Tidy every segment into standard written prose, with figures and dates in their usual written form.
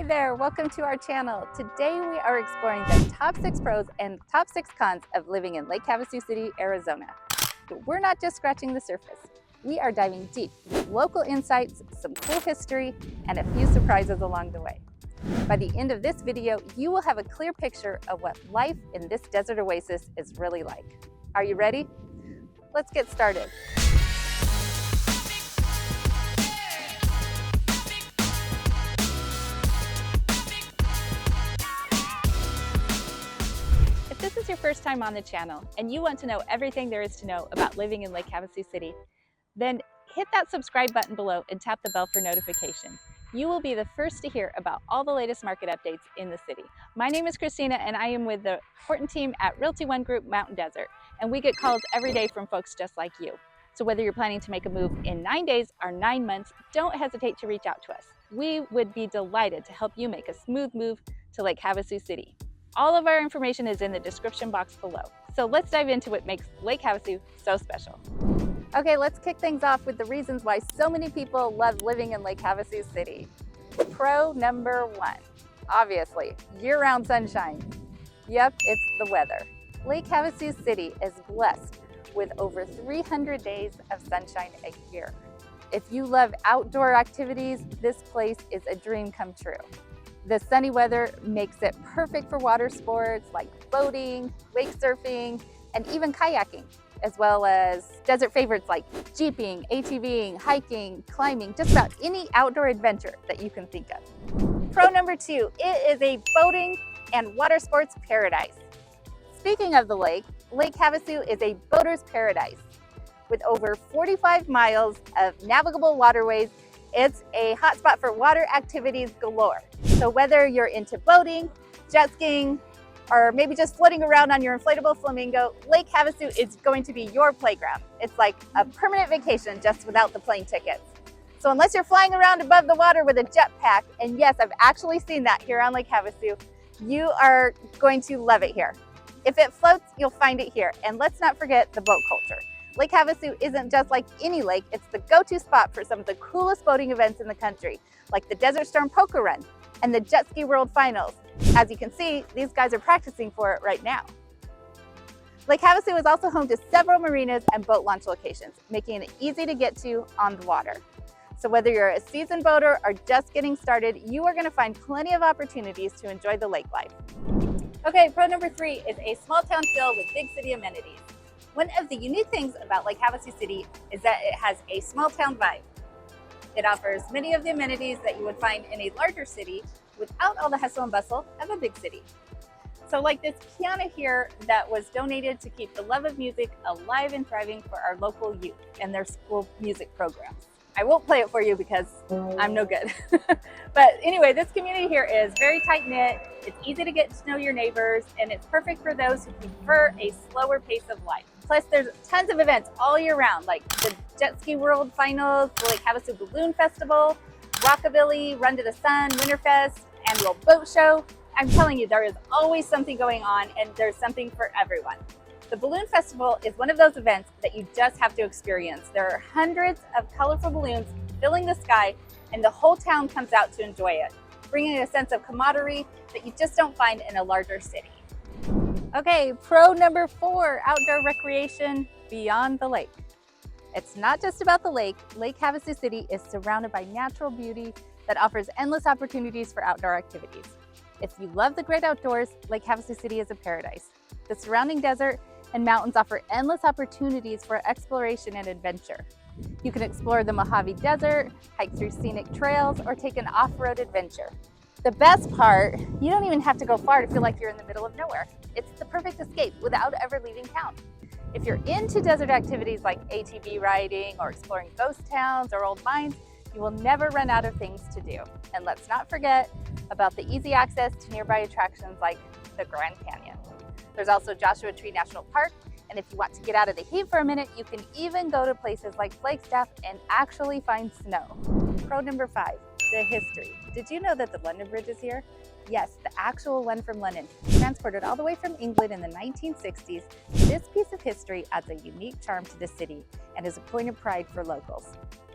there, welcome to our channel. Today we are exploring the top 6 pros and top 6 cons of living in Lake Havasu City, Arizona. But we're not just scratching the surface. We are diving deep with local insights, some cool history, and a few surprises along the way. By the end of this video, you will have a clear picture of what life in this desert oasis is really like. Are you ready? Let's get started. If this is your first time on the channel and you want to know everything there is to know about living in Lake Havasu City, then hit that subscribe button below and tap the bell for notifications. You will be the first to hear about all the latest market updates in the city. My name is Christina and I am with the Horton team at Realty One Group Mountain Desert, and we get calls every day from folks just like you. So whether you're planning to make a move in 9 days or 9 months, don't hesitate to reach out to us. We would be delighted to help you make a smooth move to Lake Havasu City. All of our information is in the description box below. So let's dive into what makes Lake Havasu so special. Okay, let's kick things off with the reasons why so many people love living in Lake Havasu City. Pro number 1, obviously, year-round sunshine. Yep, it's the weather. Lake Havasu City is blessed with over 300 days of sunshine a year. If you love outdoor activities, this place is a dream come true. The sunny weather makes it perfect for water sports like boating, wake surfing, and even kayaking, as well as desert favorites like jeeping, ATVing, hiking, climbing, just about any outdoor adventure that you can think of. Pro number 2, it is a boating and water sports paradise. Speaking of the lake, Lake Havasu is a boater's paradise. With over 45 miles of navigable waterways, it's a hotspot for water activities galore. So whether you're into boating, jet skiing, or maybe just floating around on your inflatable flamingo, Lake Havasu is going to be your playground. It's like a permanent vacation just without the plane tickets. So unless you're flying around above the water with a jetpack, and yes, I've actually seen that here on Lake Havasu, you are going to love it here. If it floats, you'll find it here. And let's not forget the boat culture. Lake Havasu isn't just like any lake, it's the go-to spot for some of the coolest boating events in the country, like the Desert Storm Poker Run and the Jet Ski World Finals. As you can see, these guys are practicing for it right now. Lake Havasu is also home to several marinas and boat launch locations, making it easy to get to on the water. So whether you're a seasoned boater or just getting started, you are going to find plenty of opportunities to enjoy the lake life. Okay, pro number 3 is a small town feel with big city amenities. One of the unique things about Lake Havasu City is that it has a small town vibe. It offers many of the amenities that you would find in a larger city without all the hustle and bustle of a big city. So like this piano here that was donated to keep the love of music alive and thriving for our local youth and their school music programs. I won't play it for you because I'm no good. But anyway, this community here is very tight-knit, it's easy to get to know your neighbors, and it's perfect for those who prefer a slower pace of life. Plus, there's tons of events all year round, like the Jet Ski World Finals, the Lake Havasu Balloon Festival, Rockabilly, Run to the Sun, Winterfest, annual boat show. I'm telling you, there is always something going on and there's something for everyone. The Balloon Festival is one of those events that you just have to experience. There are hundreds of colorful balloons filling the sky and the whole town comes out to enjoy it, bringing a sense of camaraderie that you just don't find in a larger city. Okay, pro number 4, outdoor recreation beyond the lake. It's not just about the lake. Lake Havasu City is surrounded by natural beauty that offers endless opportunities for outdoor activities. If you love the great outdoors, Lake Havasu City is a paradise. The surrounding desert and mountains offer endless opportunities for exploration and adventure. You can explore the Mojave Desert, hike through scenic trails, or take an off-road adventure. The best part, you don't even have to go far to feel like you're in the middle of nowhere. It's the perfect escape without ever leaving town. If you're into desert activities like ATV riding or exploring ghost towns or old mines, you will never run out of things to do. And let's not forget about the easy access to nearby attractions like the Grand Canyon. There's also Joshua Tree National Park, and if you want to get out of the heat for a minute, you can even go to places like Flagstaff and actually find snow. Pro number 5, the history. Did you know that the London Bridge is here? Yes, the actual one from London. Transported all the way from England in the 1960s, this piece of history adds a unique charm to the city and is a point of pride for locals.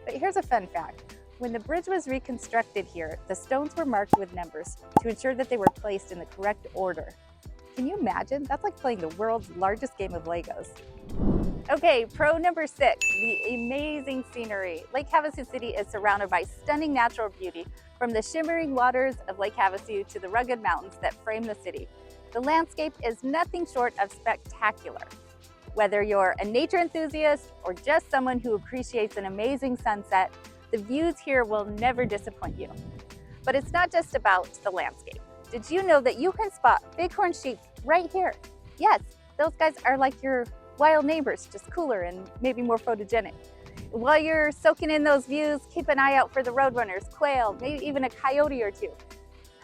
But here's a fun fact. When the bridge was reconstructed here, the stones were marked with numbers to ensure that they were placed in the correct order. Can you imagine? That's like playing the world's largest game of Legos. Okay, pro number 6, the amazing scenery. Lake Havasu City is surrounded by stunning natural beauty, from the shimmering waters of Lake Havasu to the rugged mountains that frame the city. The landscape is nothing short of spectacular. Whether you're a nature enthusiast or just someone who appreciates an amazing sunset, the views here will never disappoint you. But it's not just about the landscape. Did you know that you can spot bighorn sheep right here? Yes, those guys are like your wild neighbors, just cooler and maybe more photogenic. While you're soaking in those views, keep an eye out for the roadrunners, quail, maybe even a coyote or two.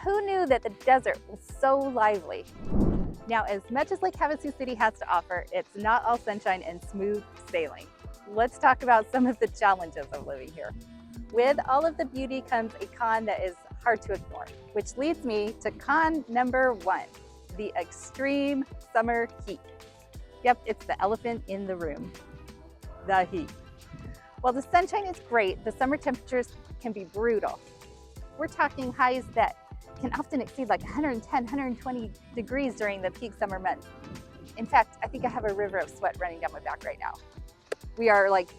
Who knew that the desert was so lively? Now, as much as Lake Havasu City has to offer, it's not all sunshine and smooth sailing. Let's talk about some of the challenges of living here. With all of the beauty comes a con that is hard to ignore, which leads me to con number 1, the extreme summer heat. Yep, it's the elephant in the room, the heat. While the sunshine is great, the summer temperatures can be brutal. We're talking highs that can often exceed like 110, 120 degrees during the peak summer months. In fact, I think I have a river of sweat running down my back right now. We are like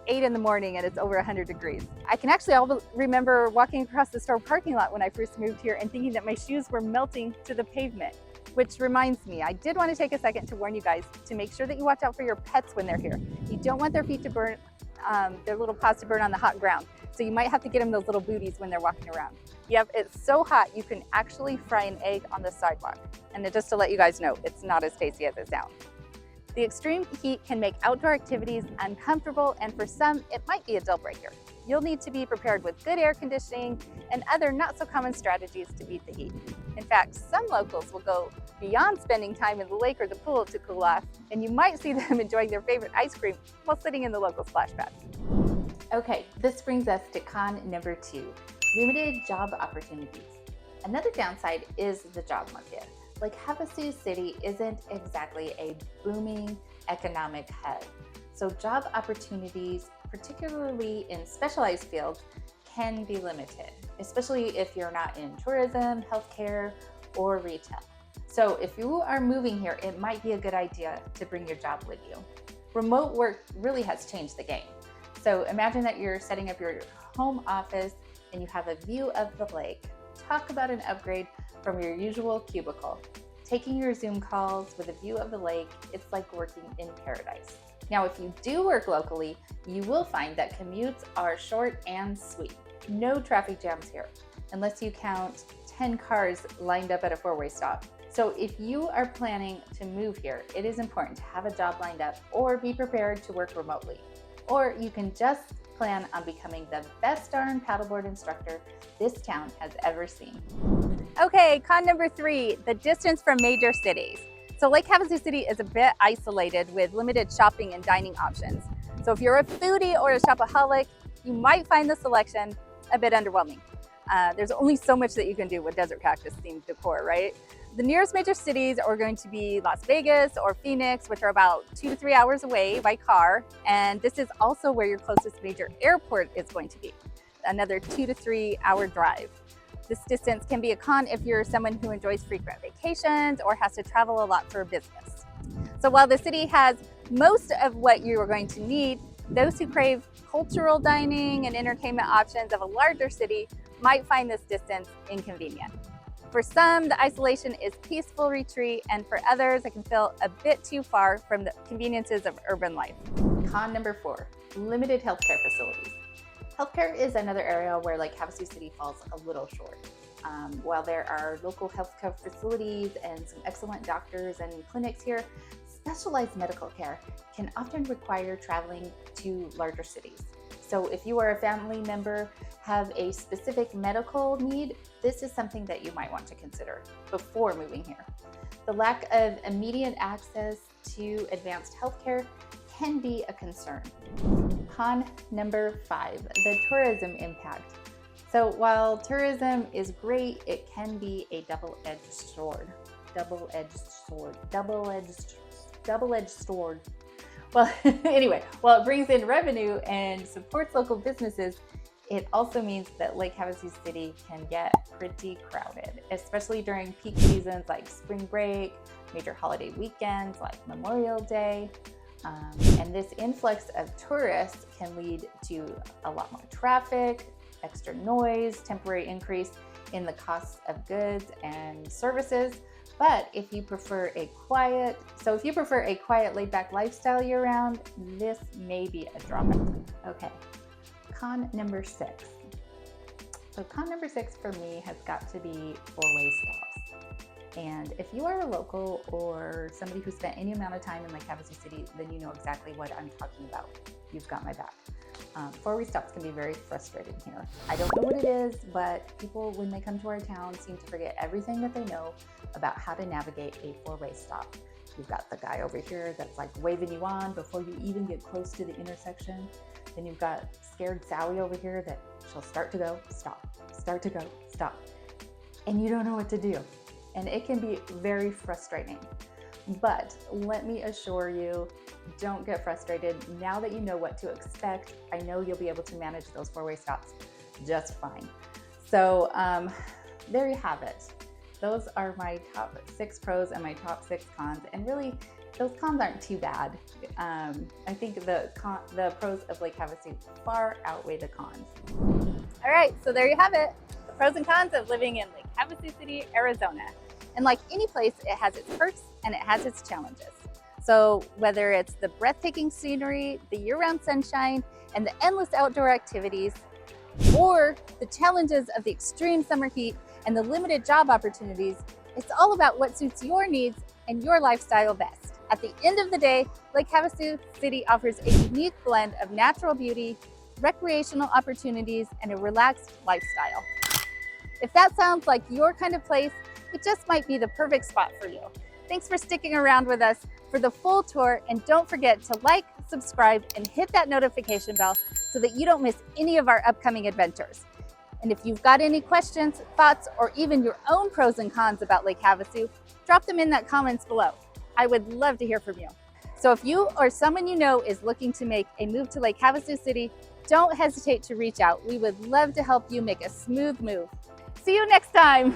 8 in the morning and it's over 100 degrees. I can actually remember walking across the store parking lot when I first moved here and thinking that my shoes were melting to the pavement. Which reminds me, I did want to take a second to warn you guys to make sure that you watch out for your pets when they're here. You don't want their feet to burn, their little paws to burn on the hot ground. So you might have to get them those little booties when they're walking around. Yep, it's so hot you can actually fry an egg on the sidewalk. And just to let you guys know, it's not as tasty as it sounds. The extreme heat can make outdoor activities uncomfortable, and for some, it might be a deal breaker. You'll need to be prepared with good air conditioning and other not so common strategies to beat the heat. In fact, some locals will go beyond spending time in the lake or the pool to cool off, and you might see them enjoying their favorite ice cream while sitting in the local splash pad. Okay, this brings us to con number 2, limited job opportunities. Another downside is the job market. Lake Havasu City isn't exactly a booming economic hub, so job opportunities, particularly in specialized fields, can be limited, especially if you're not in tourism, healthcare, or retail. So if you are moving here, it might be a good idea to bring your job with you. Remote work really has changed the game. So imagine that you're setting up your home office and you have a view of the lake. Talk about an upgrade from your usual cubicle. Taking your Zoom calls with a view of the lake, it's like working in paradise. Now, if you do work locally, you will find that commutes are short and sweet. No traffic jams here, unless you count 10 cars lined up at a 4-way stop. So if you are planning to move here, it is important to have a job lined up or be prepared to work remotely. Or you can just plan on becoming the best darn paddleboard instructor this town has ever seen. Okay, con number 3, the distance from major cities. So Lake Havasu City is a bit isolated with limited shopping and dining options. So if you're a foodie or a shopaholic, you might find the selection a bit underwhelming. There's only so much that you can do with desert cactus themed decor, right? The nearest major cities are going to be Las Vegas or Phoenix, which are about 2 to 3 hours away by car. And this is also where your closest major airport is going to be, another 2 to 3 hour drive. This distance can be a con if you're someone who enjoys frequent vacations or has to travel a lot for business. So while the city has most of what you are going to need, those who crave cultural dining and entertainment options of a larger city might find this distance inconvenient. For some, the isolation is peaceful retreat, and for others, it can feel a bit too far from the conveniences of urban life. Con number 4, limited healthcare facilities. Healthcare is another area where Lake Havasu City falls a little short. While there are local healthcare facilities and some excellent doctors and clinics here, specialized medical care can often require traveling to larger cities. So if you are a family member, have a specific medical need, this is something that you might want to consider before moving here. The lack of immediate access to advanced healthcare can be a concern. Con number 5, the tourism impact. So while tourism is great, it can be a double-edged sword. Well, anyway, while it brings in revenue and supports local businesses, It also means that Lake Havasu City can get pretty crowded, especially during peak seasons like spring break, major holiday weekends like Memorial Day. And this influx of tourists can lead to a lot more traffic, extra noise, temporary increase in the cost of goods and services. But if you prefer a quiet, laid-back lifestyle year-round, this may be a drawback. Okay, con number 6. So con number 6 for me has got to be four-way stops. And if you are a local or somebody who spent any amount of time in Lake Havasu City, then you know exactly what I'm talking about. You've got my back. Four-way stops can be very frustrating here. I don't know what it is, but people, when they come to our town, seem to forget everything that they know about how to navigate a four-way stop. You've got the guy over here that's like waving you on before you even get close to the intersection. Then you've got scared Sally over here that she'll start to go, stop, start to go, stop. And you don't know what to do. And it can be very frustrating. But let me assure you, don't get frustrated. Now that you know what to expect, I know you'll be able to manage those four-way stops just fine. So there you have it. Those are my top 6 pros and my top 6 cons. And really, those cons aren't too bad. I think the pros of Lake Havasu far outweigh the cons. All right, so there you have it. The pros and cons of living in Lake Havasu City, Arizona. And like any place, it has its perks and it has its challenges. So whether it's the breathtaking scenery, the year-round sunshine, and the endless outdoor activities, or the challenges of the extreme summer heat and the limited job opportunities, it's all about what suits your needs and your lifestyle best. At the end of the day, Lake Havasu City offers a unique blend of natural beauty, recreational opportunities, and a relaxed lifestyle. If that sounds like your kind of place, it just might be the perfect spot for you. Thanks for sticking around with us for the full tour, and don't forget to like, subscribe, and hit that notification bell so that you don't miss any of our upcoming adventures. And if you've got any questions, thoughts, or even your own pros and cons about Lake Havasu, drop them in the comments below. I would love to hear from you. So if you or someone you know is looking to make a move to Lake Havasu City, don't hesitate to reach out. We would love to help you make a smooth move. See you next time.